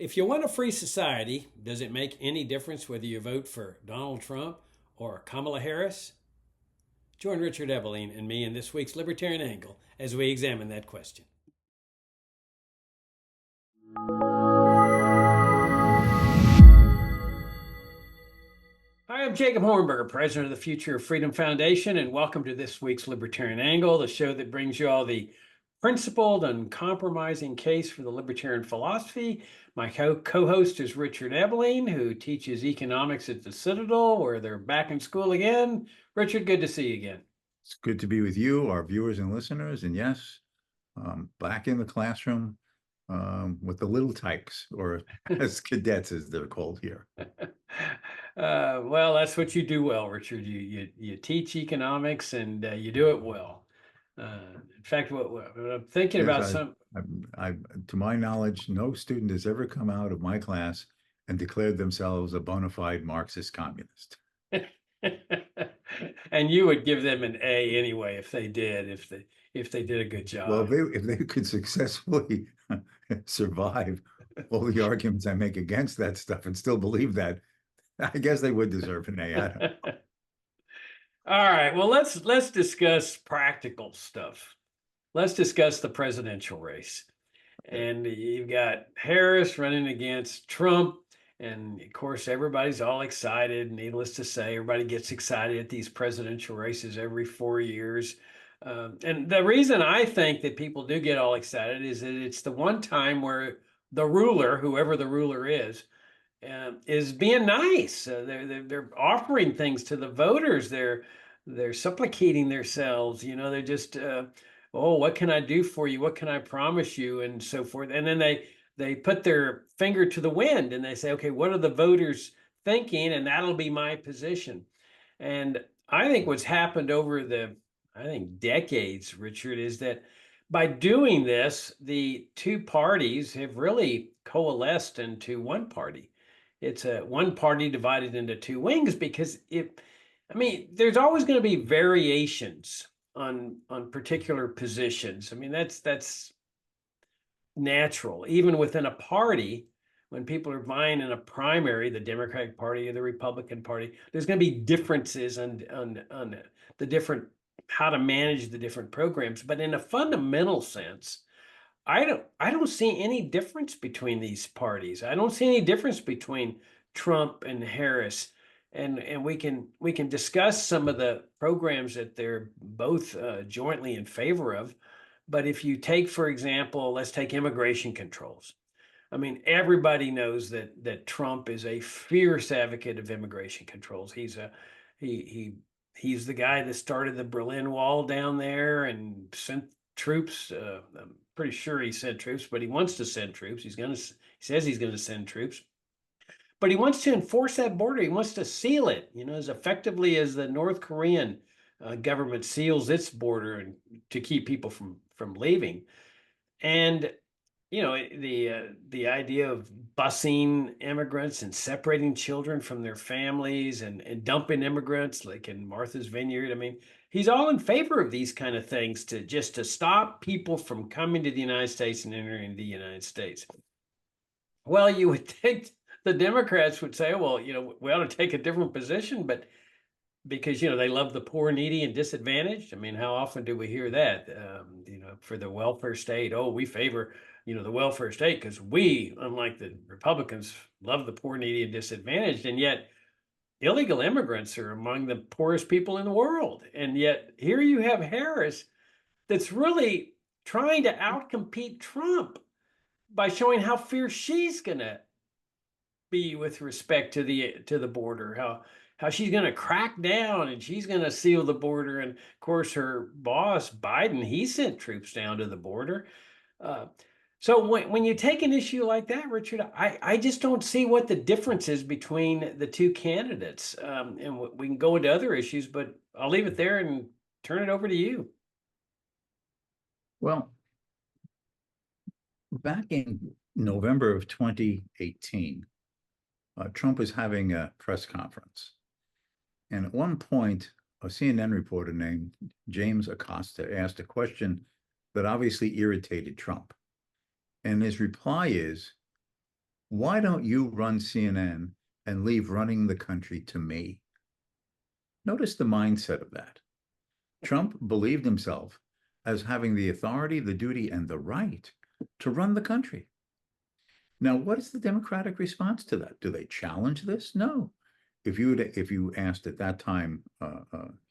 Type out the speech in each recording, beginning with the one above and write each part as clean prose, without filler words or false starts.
If you want a free society, does it make any difference whether you vote for Donald Trump or Kamala Harris? Join Richard Ebeling and me in this week's Libertarian Angle as we examine that question. Hi, I'm Jacob Hornberger, president of the Future of Freedom Foundation, and welcome to this week's Libertarian Angle, the show that brings you all the principled, uncompromising case for the libertarian philosophy. My co-host is Richard Ebeling, who teaches economics at the Citadel, where they're back in school again. Richard, good to see you again. It's good to be with you, our viewers and listeners. And yes, back in the classroom with the little tykes, or as cadets, as they're called here. Well, that's what you do well, Richard. You teach economics and you do it well. In fact, what I'm thinking Yes, about some. to my knowledge, no student has ever come out of my class and declared themselves a bona fide Marxist communist. And you would give them an A anyway if they did, if they did a good job. Well, if they could successfully survive all the arguments I make against that stuff and still believe that, I guess they would deserve an A. I don't know. All right, well, let's discuss practical stuff. Let's discuss the presidential race. And you've got Harris running against Trump. And of course, everybody's all excited. Needless to say, everybody gets excited at these presidential races every 4 years. And the reason I think that people do get all excited is that it's the one time where the ruler, whoever the ruler is being nice. They're offering things to the voters. They're supplicating themselves. You know, they're just, oh, what can I do for you? What can I promise you? And so forth. And then they put their finger to the wind and they say, okay, what are the voters thinking? And that'll be my position. And I think what's happened over I think decades, Richard, is that by doing this, the two parties have really coalesced into one party. It's a one party divided into two wings because there's always going to be variations on particular positions. I mean, that's natural. Even within a party, when people are vying in a primary, the Democratic Party or the Republican Party, there's going to be differences on the different how to manage the different programs. But in a fundamental sense, I don't see any difference between these parties. I don't see any difference between Trump and Harris. And we can discuss some of the programs that they're both jointly in favor of. But if you take, for example, let's take immigration controls. I mean, everybody knows that Trump is a fierce advocate of immigration controls. He's the guy that started the Berlin Wall down there and sent troops. I'm pretty sure he sent troops, but he wants to send troops. He says he's going to send troops, but he wants to enforce that border. He wants to seal it, you know, as effectively as the North Korean government seals its border and to keep people from leaving. And you know, the idea of busing immigrants and separating children from their families and dumping immigrants like in Martha's Vineyard. I mean, he's all in favor of these kind of things to stop people from coming to the United States and entering the United States. Well, you would think the Democrats would say, well, you know, we ought to take a different position, but because, you know, they love the poor, needy, and disadvantaged. I mean, how often do we hear that? You know, for the welfare state, oh, we favor, you know, the welfare state because we, unlike the Republicans, love the poor, needy, and disadvantaged. And yet illegal immigrants are among the poorest people in the world. And yet here you have Harris that's really trying to outcompete Trump by showing how fierce she's going to be with respect to the border, how she's going to crack down and she's going to seal the border. And of course, her boss Biden, he sent troops down to the border. So when you take an issue like that, Richard, I just don't see what the difference is between the two candidates. And we can go into other issues, but I'll leave it there and turn it over to you. Well, back in November of 2018, Trump was having a press conference. And at one point, a CNN reporter named James Acosta asked a question that obviously irritated Trump. And his reply is, Why don't you run CNN and leave running the country to me? Notice the mindset of that. Trump believed himself as having the authority, the duty, and the right to run the country. Now, what is the Democratic response to that? Do they challenge this? No. If you asked at that time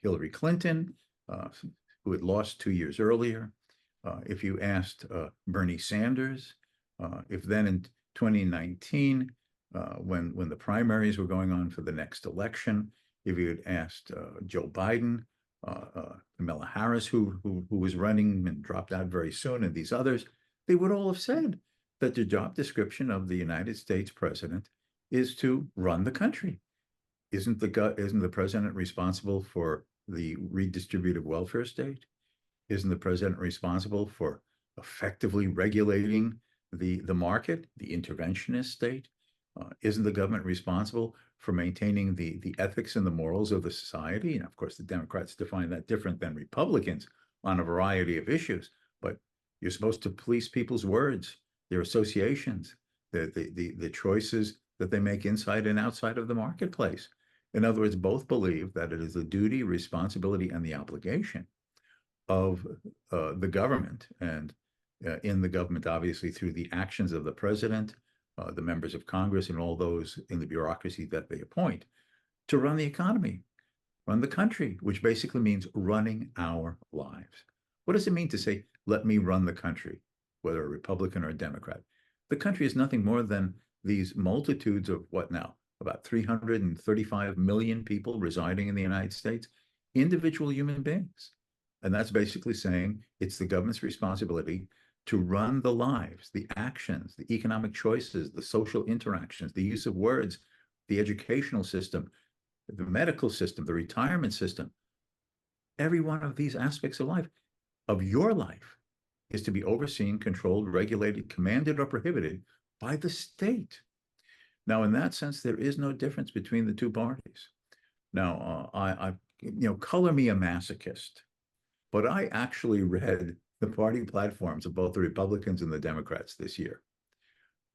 Hillary Clinton, who had lost 2 years earlier, if you asked Bernie Sanders, if then in 2019, when the primaries were going on for the next election, if you had asked Joe Biden, Kamala Harris, who was running and dropped out very soon, and these others, they would all have said that the job description of the United States president is to run the country. Isn't the president responsible for the redistributive welfare state? Isn't the president responsible for effectively regulating the market, the interventionist state? Isn't the government responsible for maintaining the ethics and the morals of the society? And of course, the Democrats define that different than Republicans on a variety of issues. But you're supposed to police people's words, their associations, the choices that they make inside and outside of the marketplace. In other words, both believe that it is the duty, responsibility, and the obligation of the government, and in the government, obviously, through the actions of the president, the members of Congress, and all those in the bureaucracy that they appoint, to run the economy, run the country, which basically means running our lives. What does it mean to say, let me run the country, whether a Republican or a Democrat? The country is nothing more than these multitudes of what now? About 335 million people residing in the United States, individual human beings. And that's basically saying it's the government's responsibility to run the lives, the actions, the economic choices, the social interactions, the use of words, the educational system, the medical system, the retirement system. Every one of these aspects of life, of your life, is to be overseen, controlled, regulated, commanded, or prohibited by the state. Now, in that sense, there is no difference between the two parties. Now, color me a masochist, but I actually read the party platforms of both the Republicans and the Democrats this year.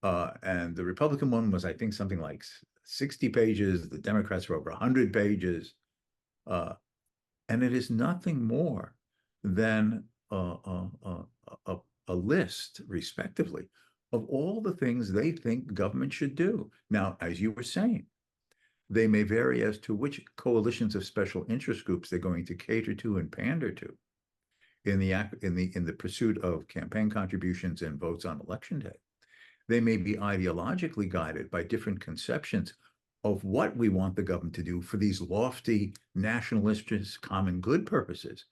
And the Republican one was, I think, something like 60 pages. The Democrats were over 100 pages. And it is nothing more than a list, respectively, of all the things they think government should do. Now, as you were saying, they may vary as to which coalitions of special interest groups they're going to cater to and pander to in the pursuit of campaign contributions and votes on election day. They may be ideologically guided by different conceptions of what we want the government to do for these lofty national interests, common good purposes.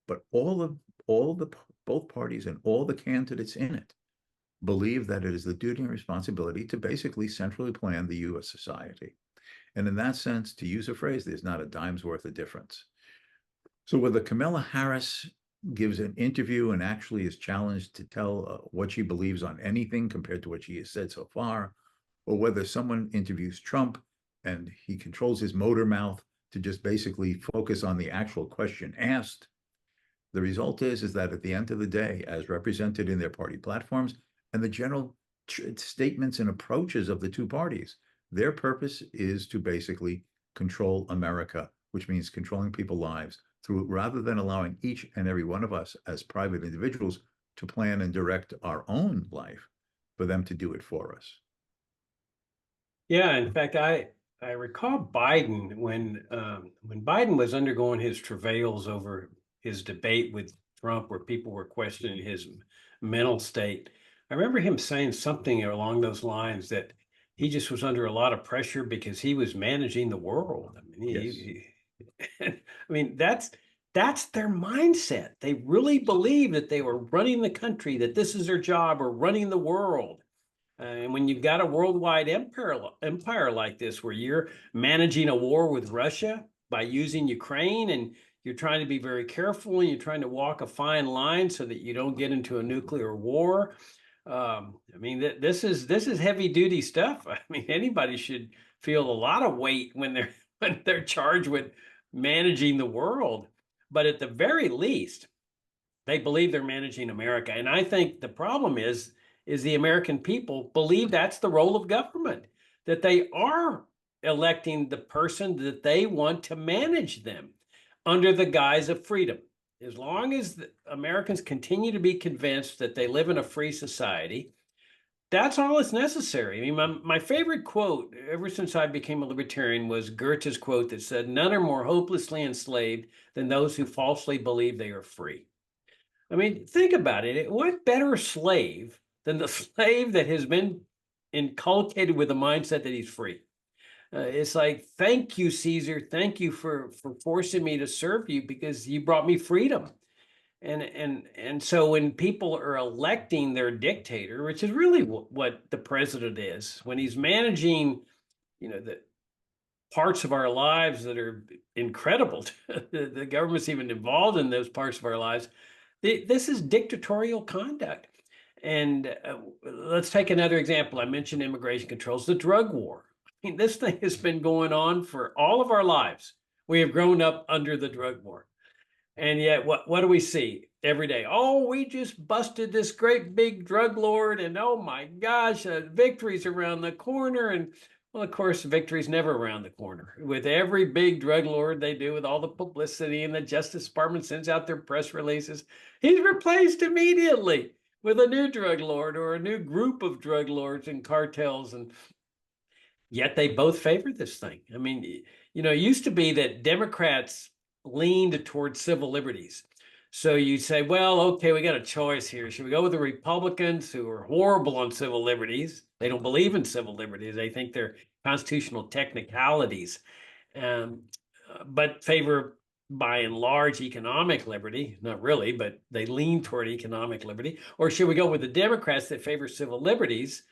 But both parties and all the candidates in it believe that it is the duty and responsibility to basically centrally plan the U.S. society. And in that sense, to use a phrase, there's not a dime's worth of difference. So whether Kamala Harris gives an interview and actually is challenged to tell what she believes on anything compared to what she has said so far, or whether someone interviews Trump and he controls his motor mouth to just basically focus on the actual question asked, the result is that at the end of the day, as represented in their party platforms and the general statements and approaches of the two parties, their purpose is to basically control America, which means controlling people's lives through, rather than allowing each and every one of us as private individuals to plan and direct our own life, for them to do it for us. Yeah, in fact, I recall Biden when Biden was undergoing his travails over his debate with Trump, where people were questioning his mental state. I remember him saying something along those lines, that he just was under a lot of pressure because he was managing the world. I mean, Yes. I mean, that's their mindset. They really believe that they were running the country, that this is their job, or running the world. And when you've got a worldwide empire like this, where you're managing a war with Russia by using Ukraine, and you're trying to be very careful, and you're trying to walk a fine line so that you don't get into a nuclear war. I mean, this is heavy duty stuff. I mean, anybody should feel a lot of weight when they're charged with managing the world. But at the very least, they believe they're managing America. And I think the problem is is the American people believe that's the role of government, that they are electing the person that they want to manage them under the guise of freedom. As long as the Americans continue to be convinced that they live in a free society, that's all that's necessary. I mean, my favorite quote ever since I became a libertarian was Goethe's quote that said, "None are more hopelessly enslaved than those who falsely believe they are free." I mean, think about it. What better slave than the slave that has been inculcated with the mindset that he's free? It's like, thank you, Caesar. Thank you for forcing me to serve you because you brought me freedom. And so when people are electing their dictator, which is really what the president is, when he's managing, the parts of our lives that are incredible, the government's even involved in those parts of our lives. This is dictatorial conduct. And let's take another example. I mentioned immigration controls, the drug war. I mean, this thing has been going on for all of our lives. We have grown up under the drug war. And yet, what do we see every day? Oh, we just busted this great big drug lord, and oh my gosh, victory's around the corner. And well, of course, victory's never around the corner. With every big drug lord they do, with all the publicity, and the Justice Department sends out their press releases, he's replaced immediately with a new drug lord or a new group of drug lords and cartels. And yet they both favor this thing. I mean, it used to be that Democrats leaned towards civil liberties. So you say, well, okay, we got a choice here. Should we go with the Republicans, who are horrible on civil liberties? They don't believe in civil liberties. They think they're constitutional technicalities, but favor by and large economic liberty. Not really, but they lean toward economic liberty. Or should we go with the Democrats that favor civil liberties,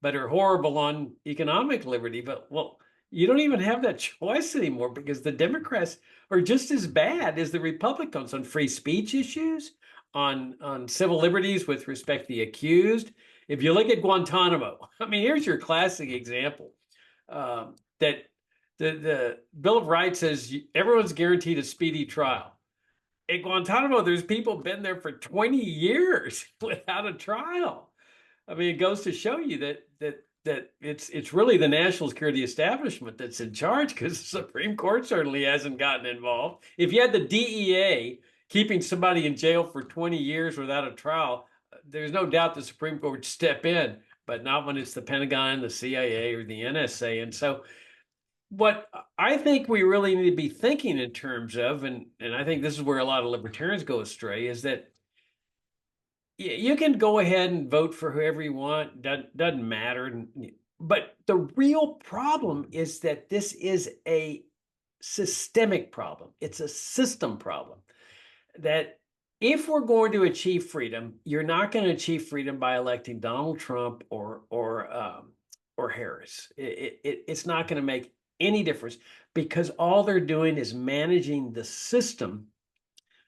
but are horrible on economic liberty? But well, you don't even have that choice anymore, because the Democrats are just as bad as the Republicans on free speech issues, on civil liberties with respect to the accused. If you look at Guantanamo, I mean, here's your classic example, that the Bill of Rights says everyone's guaranteed a speedy trial. At Guantanamo, there's people been there for 20 years without a trial. I mean, it goes to show you that it's really the national security establishment that's in charge, because the Supreme Court certainly hasn't gotten involved. If you had the DEA keeping somebody in jail for 20 years without a trial, there's no doubt the Supreme Court would step in, but not when it's the Pentagon, the CIA, or the NSA. And so what I think we really need to be thinking in terms of, and I think this is where a lot of libertarians go astray, is that you can go ahead and vote for whoever you want. Doesn't matter. But the real problem is that this is a systemic problem. It's a system problem. That if we're going to achieve freedom, you're not going to achieve freedom by electing Donald Trump or Harris. It's not going to make any difference, because all they're doing is managing the system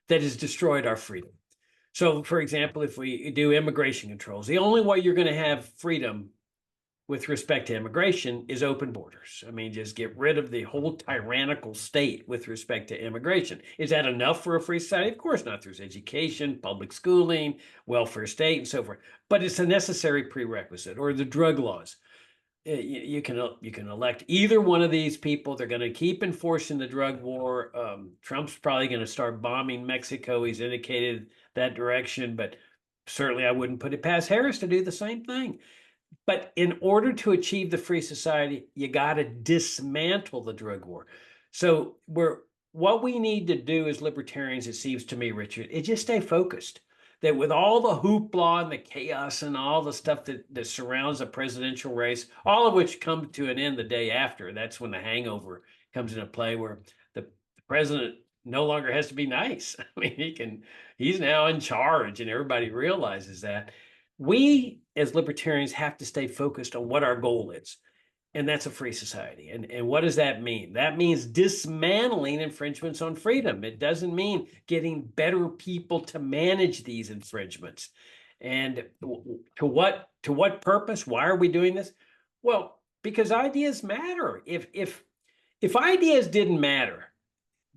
that has destroyed our freedom. So, for example, if we do immigration controls, the only way you're going to have freedom with respect to immigration is open borders. I mean, just get rid of the whole tyrannical state with respect to immigration. Is that enough for a free society? Of course not. There's education, public schooling, welfare state, and so forth. But it's a necessary prerequisite. Or the drug laws. You can elect either one of these people. They're going to keep enforcing the drug war. Trump's probably going to start bombing Mexico. He's indicated that direction, but certainly I wouldn't put it past Harris to do the same thing. But in order to achieve the free society, you got to dismantle the drug war. So what we need to do as libertarians, it seems to me, Richard, is just stay focused. That with all the hoopla and the chaos and all the stuff that surrounds a presidential race, all of which come to an end the day after, that's when the hangover comes into play, where the president no longer has to be nice. I mean, he's now in charge, and everybody realizes that. We as libertarians have to stay focused on what our goal is. And that's a free society. And what does that mean? That means dismantling infringements on freedom. It doesn't mean getting better people to manage these infringements. And to what purpose? Why are we doing this? Well, because ideas matter. If ideas didn't matter,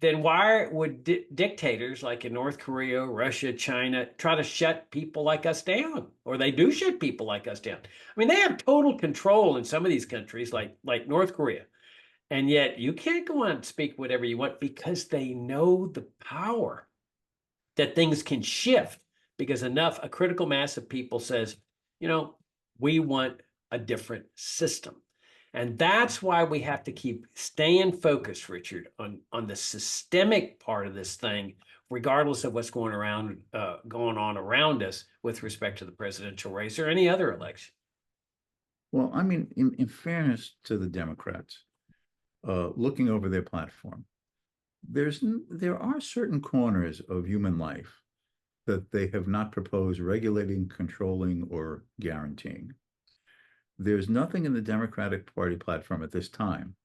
then why would dictators like in North Korea, Russia, China try to shut people like us down? Or they do shut people like us down. I mean, they have total control in some of these countries, like North Korea. And yet you can't go on and speak whatever you want because they know the power that things can shift because a critical mass of people says, you know, we want a different system. And that's why we have to keep staying focused, Richard, on the systemic part of this thing, regardless of what's going on around us with respect to the presidential race or any other election. Well, I mean, in fairness to the Democrats, looking over their platform, there are certain corners of human life that they have not proposed regulating, controlling, or guaranteeing. There's nothing in the Democratic Party platform at this time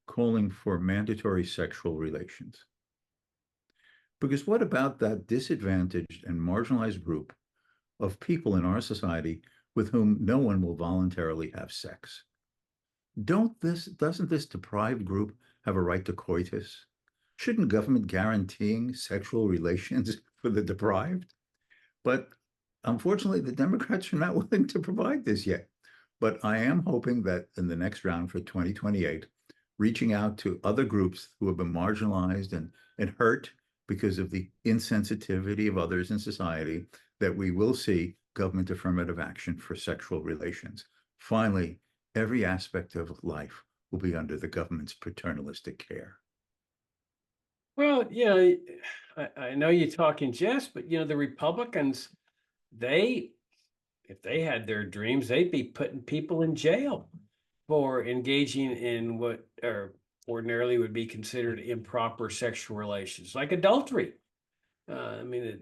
calling for mandatory sexual relations. Because what about that disadvantaged and marginalized group of people in our society with whom no one will voluntarily have sex? Doesn't this deprived group have a right to coitus? Shouldn't government guaranteeing sexual relations for the deprived? But unfortunately, the Democrats are not willing to provide this yet. But I am hoping that in the next round for 2028, reaching out to other groups who have been marginalized and hurt because of the insensitivity of others in society, that we will see government affirmative action for sexual relations. Finally, every aspect of life will be under the government's paternalistic care. Well, I know you talk in jest, but the Republicans, if they had their dreams, they'd be putting people in jail for engaging in what ordinarily would be considered improper sexual relations, like adultery. I mean,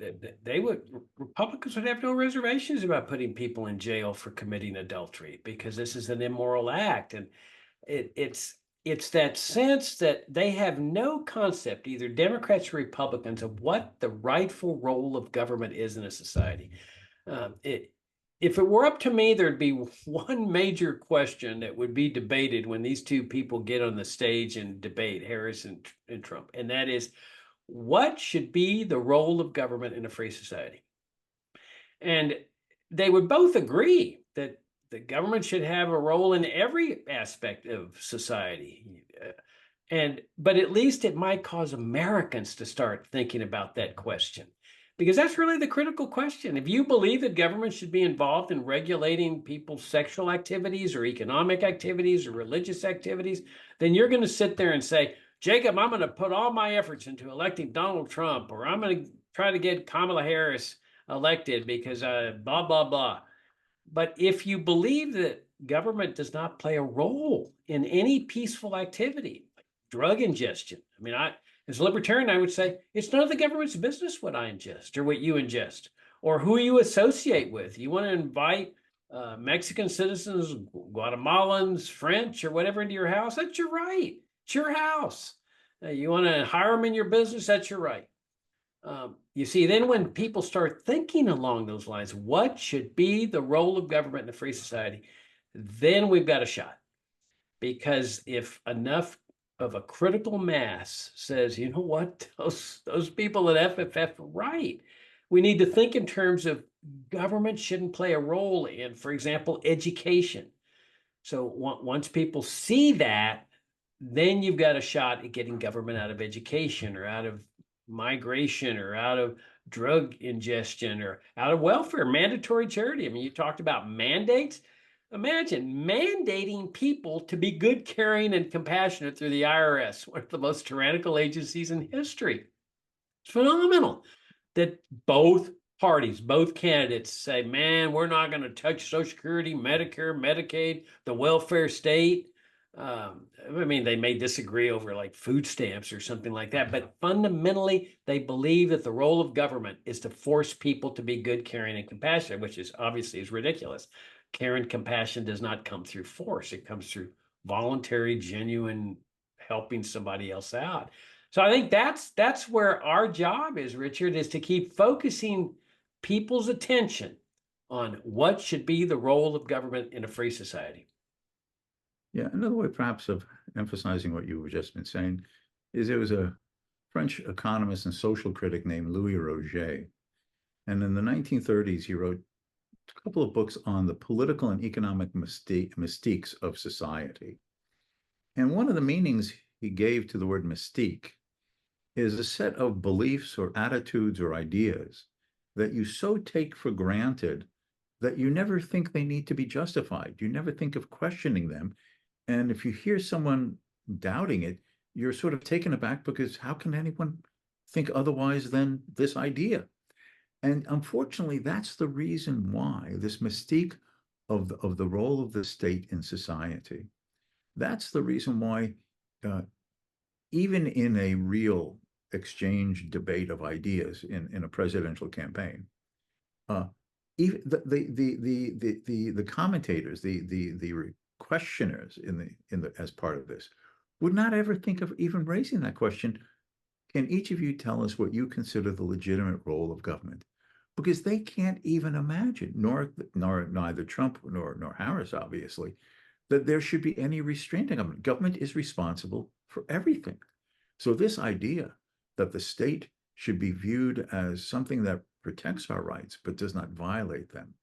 Republicans would have no reservations about putting people in jail for committing adultery because this is an immoral act. And it's that sense that they have no concept, either Democrats or Republicans, of what the rightful role of government is in a society. If it were up to me, there'd be one major question that would be debated when these two people get on the stage and debate, Harris and Trump, and that is, what should be the role of government in a free society? And they would both agree that the government should have a role in every aspect of society. But at least it might cause Americans to start thinking about that question, because that's really the critical question. If you believe that government should be involved in regulating people's sexual activities or economic activities or religious activities, then you're going to sit there and say, Jacob, I'm going to put all my efforts into electing Donald Trump, or I'm going to try to get Kamala Harris elected because blah, blah, blah. But if you believe that government does not play a role in any peaceful activity, like drug ingestion, I mean, as a libertarian, I would say it's none of the government's business what I ingest or what you ingest or who you associate with. You want to invite Mexican citizens, Guatemalans, French, or whatever into your house, that's your right. It's your house. You want to hire them in your business, that's your right. You see, then when people start thinking along those lines, what should be the role of government in a free society, then we've got a shot. Because if enough of a critical mass says, you know what, those people at FFF are right. We need to think in terms of government shouldn't play a role in, for example, education. So once people see that, then you've got a shot at getting government out of education or out of migration or out of drug ingestion or out of welfare, mandatory charity. I mean, you talked about mandates. Imagine mandating people to be good, caring, and compassionate through the IRS, one of the most tyrannical agencies in history. It's phenomenal that both parties, both candidates say, man, we're not going to touch Social Security, Medicare, Medicaid, the welfare state. I mean, they may disagree over like food stamps or something like that, but fundamentally, they believe that the role of government is to force people to be good, caring, and compassionate, which is obviously ridiculous. Care and compassion does not come through force. It comes through voluntary, genuine helping somebody else out. So I think that's where our job is, Richard, is to keep focusing people's attention on what should be the role of government in a free society. Yeah, another way perhaps of emphasizing what you were just been saying is there was a French economist and social critic named Louis Roget. And in the 1930s, he wrote a couple of books on the political and economic mystiques of society. And one of the meanings he gave to the word mystique is a set of beliefs or attitudes or ideas that you so take for granted that you never think they need to be justified. You never think of questioning them. And if you hear someone doubting it, you're sort of taken aback because how can anyone think otherwise than this idea? And unfortunately, that's the reason why this mystique of the role of the state in society, that's the reason why uh, even in a real exchange debate of ideas in a presidential campaign, uh, even the commentators, the questioners in the as part of this would not ever think of even raising that question. Can each of you tell us what you consider the legitimate role of government? Because they can't even imagine, nor neither Trump nor Harris, obviously, that there should be any restraint on government. Government is responsible for everything. So this idea that the state should be viewed as something that protects our rights but does not violate them,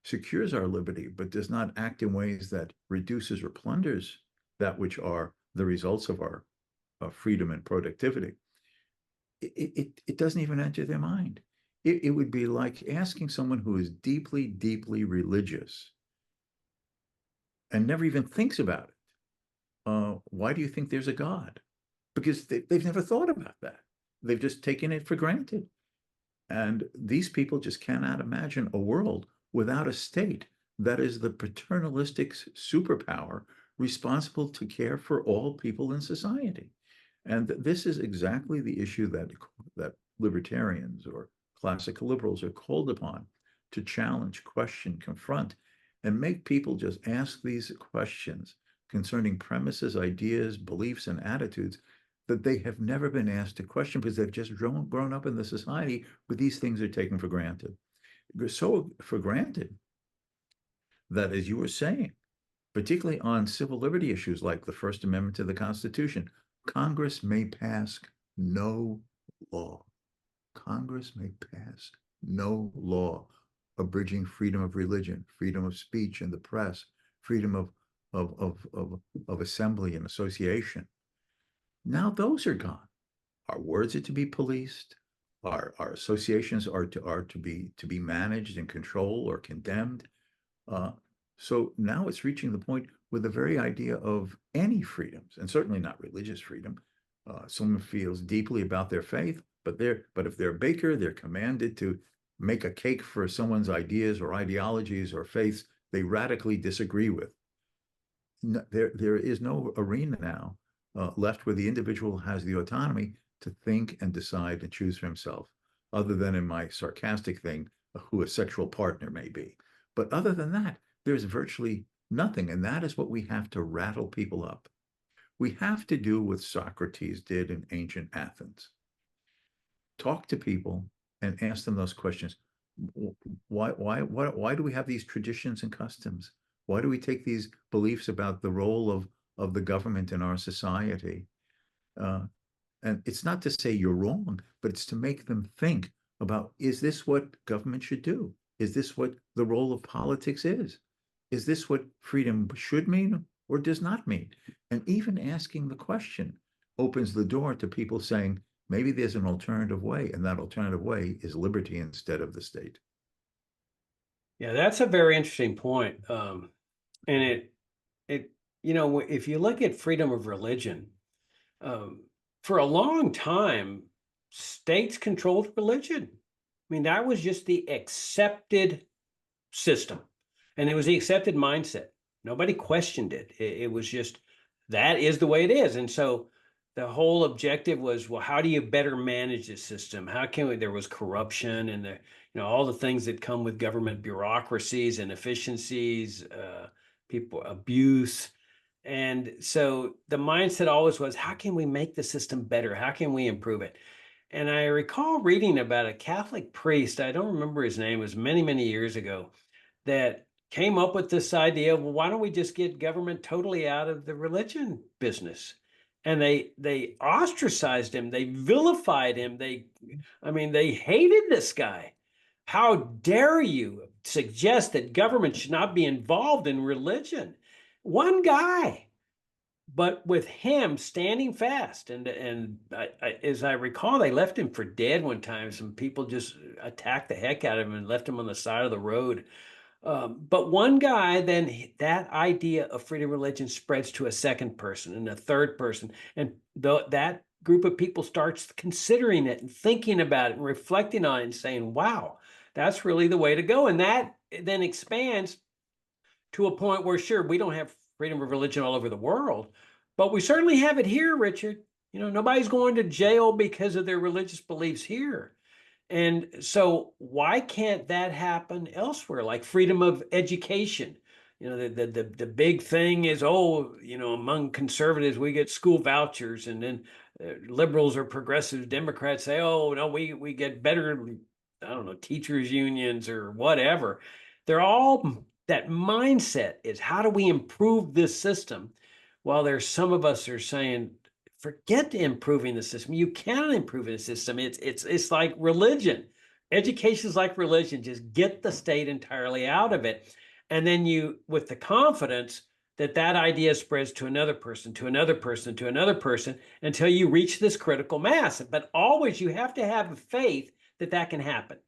secures our liberty but does not act in ways that reduces or plunders that which are the results of our freedom and productivity, it doesn't even enter their mind. It would be like asking someone who is deeply, deeply religious and never even thinks about it, why do you think there's a God? Because they've never thought about that. They've just taken it for granted. And these people just cannot imagine a world without a state that is the paternalistic superpower responsible to care for all people in society. And this is exactly the issue that libertarians or classical liberals are called upon to challenge, question, confront, and make people just ask these questions concerning premises, ideas, beliefs, and attitudes that they have never been asked to question because they've just grown up in the society where these things are taken for granted. So for granted that, as you were saying, particularly on civil liberty issues like the First Amendment to the Constitution, Congress may pass no law. Congress may pass no law abridging freedom of religion, freedom of speech and the press, freedom of assembly and association. Now those are gone. Our words are to be policed. Our associations are to be managed and controlled or condemned. Uh, so now it's reaching the point where the very idea of any freedoms, and certainly not religious freedom, someone feels deeply about their faith, but if they're a baker, they're commanded to make a cake for someone's ideas or ideologies or faiths they radically disagree with. No, there is no arena now left where the individual has the autonomy to think and decide and choose for himself, other than in my sarcastic thing, who a sexual partner may be. But other than that, there's virtually nothing. And that is what we have to rattle people up. We have to do what Socrates did in ancient Athens. Talk to people and ask them those questions. Why do we have these traditions and customs? Why do we take these beliefs about the role of the government in our society? And it's not to say you're wrong, but it's to make them think about, is this what government should do? Is this what the role of politics is? Is this what freedom should mean or does not mean? And even asking the question opens the door to people saying, maybe there's an alternative way, and that alternative way is liberty instead of the state. Yeah, that's a very interesting point. And if you look at freedom of religion, um, for a long time, states controlled religion. I mean, that was just the accepted system, and it was the accepted mindset. Nobody questioned it. It was just that is the way it is. And so the whole objective was, well, how do you better manage this system? How can we? There was corruption and all the things that come with government bureaucracies and efficiencies, people abuse. And so the mindset always was, how can we make the system better? How can we improve it? And I recall reading about a Catholic priest, I don't remember his name, it was many, many years ago, that came up with this idea of, well, why don't we just get government totally out of the religion business? and they ostracized him, they vilified him, they hated this guy. How dare you suggest that government should not be involved in religion? One guy, but with him standing fast, and as I recall, they left him for dead one time. Some people just attacked the heck out of him and left him on the side of the road. But one guy, then that idea of freedom of religion spreads to a second person and a third person, and that group of people starts considering it and thinking about it and reflecting on it and saying, "Wow, that's really the way to go." And that then expands to a point where, sure, we don't have freedom of religion all over the world, but we certainly have it here, Richard. Nobody's going to jail because of their religious beliefs here. And so why can't that happen elsewhere, like freedom of education? The big thing is, among conservatives, we get school vouchers, and then liberals or progressive Democrats say, oh, no, we get better, I don't know, teachers unions or whatever. They're all, that mindset is, how do we improve this system? While there's some of us are saying, forget improving the system. You cannot improve the system. It's like religion. Education is like religion. Just get the state entirely out of it. And then you, with the confidence that that idea spreads to another person, to another person, to another person, until you reach this critical mass. But always you have to have faith that that can happen.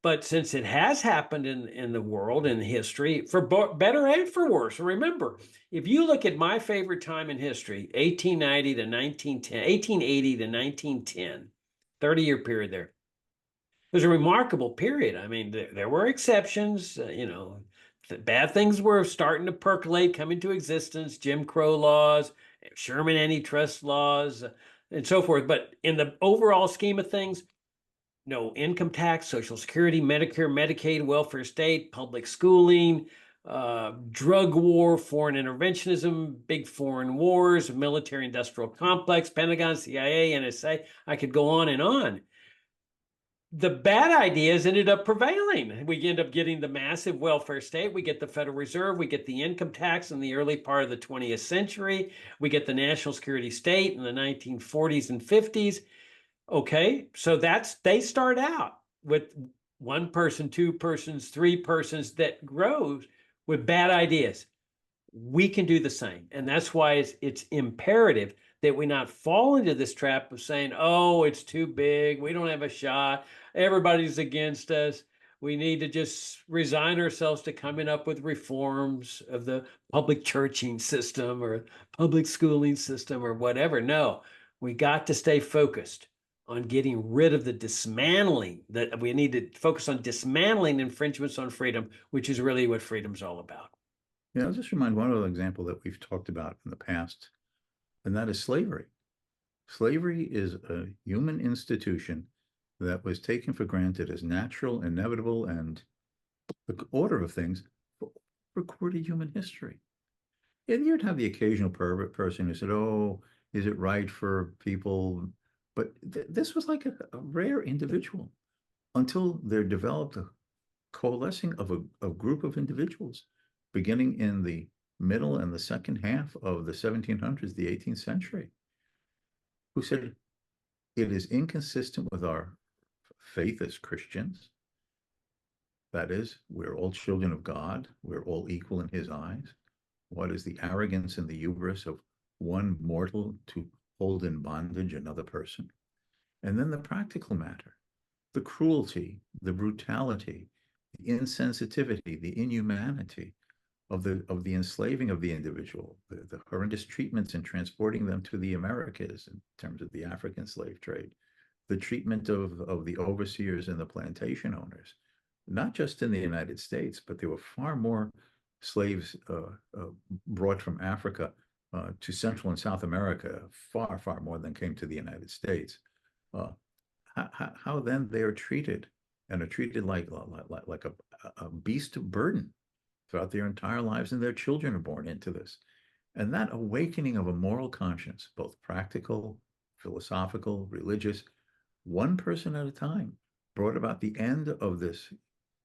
But since it has happened in the world, in history, for better and for worse, remember, if you look at my favorite time in history, 1890 to 1910, 1880 to 1910, 30-year period there, it was a remarkable period. I mean, there were exceptions, bad things were starting to percolate, come into existence, Jim Crow laws, Sherman antitrust laws, and so forth. But in the overall scheme of things, no income tax, Social Security, Medicare, Medicaid, welfare state, public schooling, drug war, foreign interventionism, big foreign wars, military industrial complex, Pentagon, CIA, NSA. I could go on and on. The bad ideas ended up prevailing. We end up getting the massive welfare state. We get the Federal Reserve. We get the income tax in the early part of the 20th century. We get the national security state in the 1940s and 50s. Okay, so they start out with one person, two persons, three persons, that grows with bad ideas. We can do the same. And that's why it's imperative that we not fall into this trap of saying, oh, it's too big, we don't have a shot, everybody's against us. We need to just resign ourselves to coming up with reforms of the public churching system or public schooling system or whatever. No, we got to stay focused on getting rid of the dismantling, that we need to focus on dismantling infringements on freedom, which is really what freedom's all about. Yeah, I'll just remind one other example that we've talked about in the past, and that is slavery. Slavery is a human institution that was taken for granted as natural, inevitable, and the order of things for recorded human history. And you'd have the occasional pervert person who said, oh, is it right for people? But this was like a rare individual until there developed a coalescing of a group of individuals beginning in the middle and the second half of the 1700s, the 18th century, who said it is inconsistent with our faith as Christians. That is, we're all children of God. We're all equal in his eyes. What is the arrogance and the hubris of one mortal to hold in bondage another person? And then the practical matter, the cruelty, the brutality, the insensitivity, the inhumanity of the enslaving of the individual, the horrendous treatments in transporting them to the Americas in terms of the African slave trade, the treatment of the overseers and the plantation owners, not just in the United States, but there were far more slaves brought from Africa to Central and South America, far, far more than came to the United States. How then they are treated, and are treated like a beast of burden throughout their entire lives, and their children are born into this. And that awakening of a moral conscience, both practical, philosophical, religious, one person at a time, brought about the end of this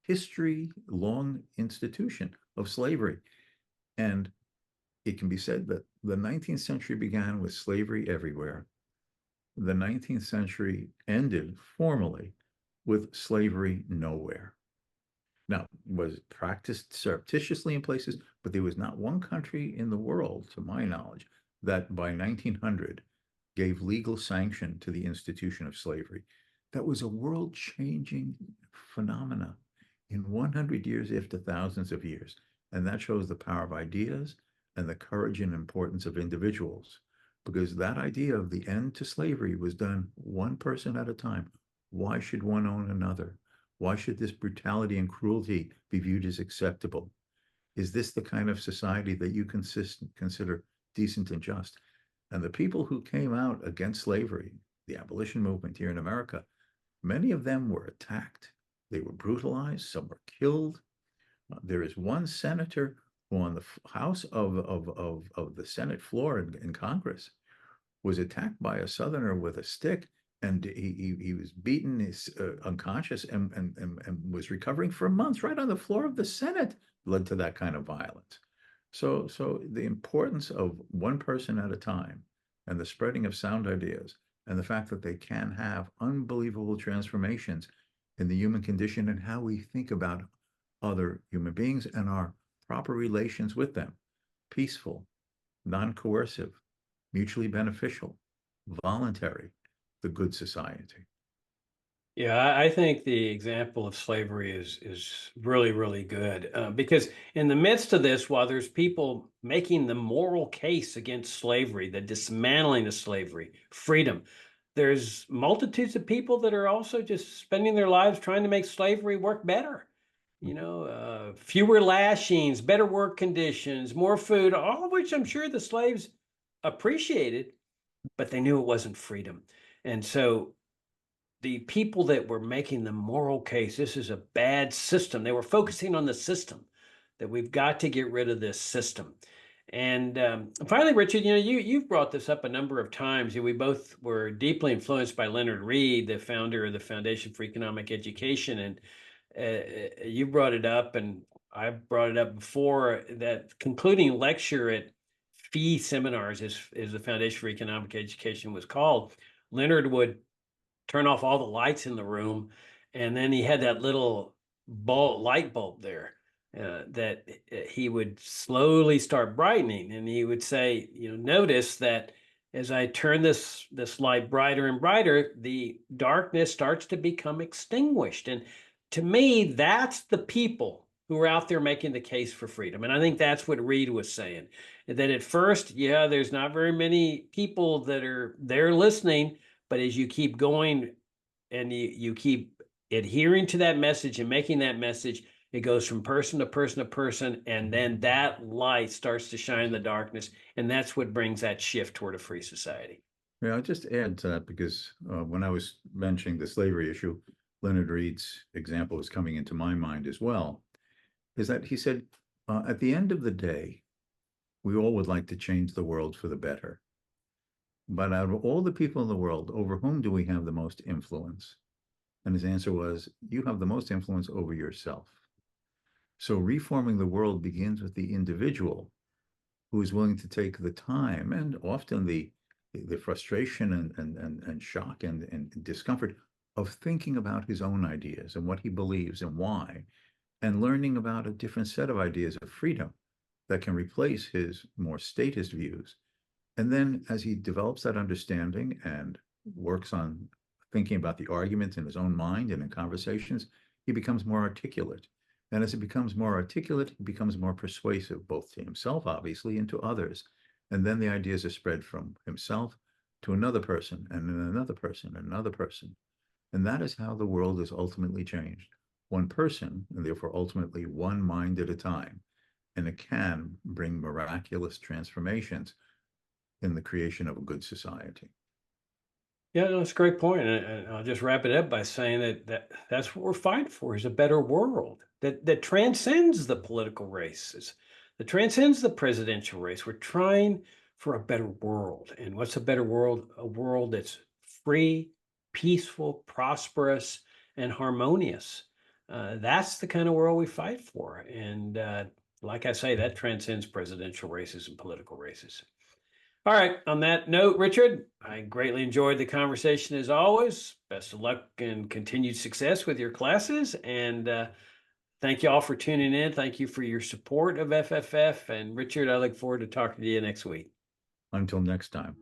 history-long institution of slavery. And it can be said that the 19th century began with slavery everywhere. The 19th century ended formally with slavery nowhere. Now, was practiced surreptitiously in places, but there was not one country in the world, to my knowledge, that by 1900 gave legal sanction to the institution of slavery. That was a world-changing phenomena in 100 years after thousands of years. And that shows the power of ideas and the courage and importance of individuals, because that idea of the end to slavery was done one person at a time. Why should one own another? Why should this brutality and cruelty be viewed as acceptable? Is this the kind of society that you consider decent and just? And the people who came out against slavery, the abolition movement here in America, many of them were attacked. They were brutalized. Some were killed. There is one senator who on the House of the Senate floor in Congress was attacked by a Southerner with a stick, and he was beaten, is unconscious, and was recovering for months right on the floor of the Senate. Led to that kind of violence. So the importance of one person at a time and the spreading of sound ideas and the fact that they can have unbelievable transformations in the human condition and how we think about other human beings and our proper relations with them, peaceful, non-coercive, mutually beneficial, voluntary, the good society. Yeah, I think the example of slavery is really, really good because in the midst of this, while there's people making the moral case against slavery, the dismantling of slavery, freedom, there's multitudes of people that are also just spending their lives trying to make slavery work better. Fewer lashings, better work conditions, more food, all of which I'm sure the slaves appreciated, but they knew it wasn't freedom. And so the people that were making the moral case, this is a bad system. They were focusing on the system, that we've got to get rid of this system. And finally, Richard, you've brought this up a number of times. We both were deeply influenced by Leonard Read, the founder of the Foundation for Economic Education, and you brought it up, and I've brought it up before. That concluding lecture at fee seminars, as the Foundation for Economic Education was called, Leonard would turn off all the lights in the room, and then he had that little light bulb there that he would slowly start brightening, and he would say, notice that as I turn this light brighter and brighter, the darkness starts to become extinguished. And to me, that's the people who are out there making the case for freedom. And I think that's what Reed was saying, that at first, yeah, there's not very many people that are there listening, but as you keep going and you keep adhering to that message and making that message, it goes from person to person to person, and then that light starts to shine in the darkness, and that's what brings that shift toward a free society. Yeah, I'll just add to that because when I was mentioning the slavery issue, Leonard Read's example was coming into my mind as well, is that he said, at the end of the day, we all would like to change the world for the better. But out of all the people in the world, over whom do we have the most influence? And his answer was, you have the most influence over yourself. So reforming the world begins with the individual who is willing to take the time and often the frustration and shock and discomfort of thinking about his own ideas and what he believes and why, and learning about a different set of ideas of freedom that can replace his more statist views. And then as he develops that understanding and works on thinking about the arguments in his own mind and in conversations, he becomes more articulate. And as he becomes more articulate, he becomes more persuasive, both to himself, obviously, and to others. And then the ideas are spread from himself to another person, and then another person, and another person. And that is how the world is ultimately changed. One person, and therefore ultimately one mind at a time. And it can bring miraculous transformations in the creation of a good society. Yeah, no, that's a great point. And I'll just wrap it up by saying that's what we're fighting for, is a better world that transcends the political races, that transcends the presidential race. We're trying for a better world. And what's a better world? A world that's free, peaceful, prosperous, and harmonious. That's the kind of world we fight for. And Like I say, that transcends presidential races and political races. All right. On that note, Richard, I greatly enjoyed the conversation as always. Best of luck and continued success with your classes. And thank you all for tuning in. Thank you for your support of FFF. And Richard, I look forward to talking to you next week. Until next time.